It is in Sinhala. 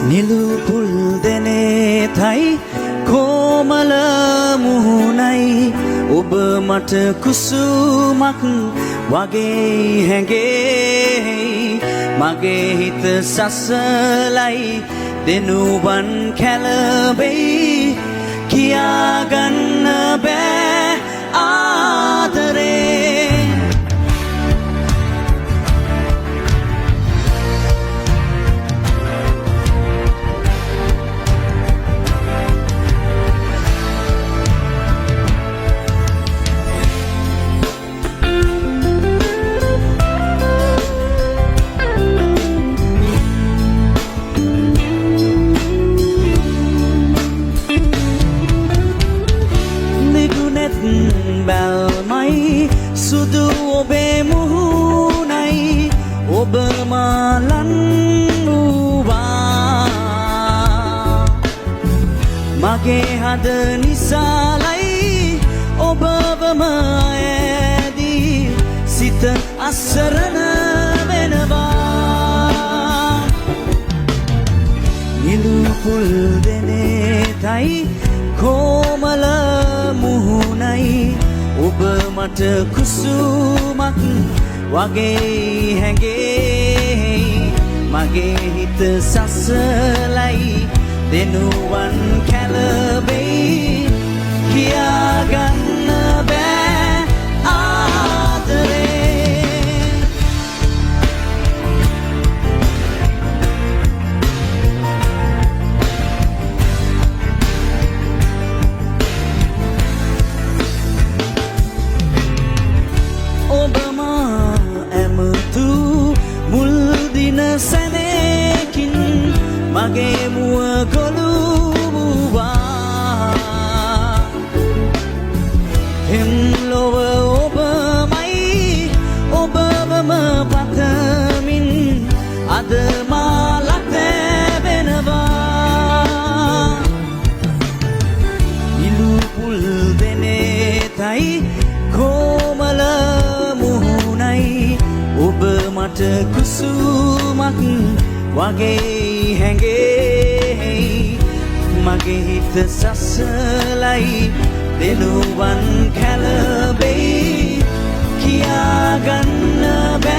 නිලුපුල් දෙනේතයි කොමල මුහුණයි ඔබ මට කුසුමක් වගේ හැඟේ මගේ හිත සසලයි දෙනුවන් කැළඹෙයි කියාගන්න බෑ ආදරේ බැල්මයි සුදු ඔබේ මුහුණයි ඔබ මාලන් වූවා මගේ හද නිසාලයි ඔබවම ඇදී සිත අසරණ වෙනවා නිලුපුල් දෙනේතයි කොමල මුහුණයි ඔබ මට කුසුමක් වගේ හැඟේ මගේ හිත සසලයි දෙනුවන් කැළඹෙයි කියාගන්න බෑ ආදරේ සැනකින් මගේ මුව ගොළු වූවා හෙම්ලොව ඔබමයි ඔබවම පතමින් අද මාලක් ලැබෙනවා නිලුපුල් දෙනේතයි කොමල මුහුණයි ඔබ මට කුසුමක් වගේ හැඟේ මගේ හිත සසලයි දෙනුවන් කැළඹෙයි කියාගන්න බෑ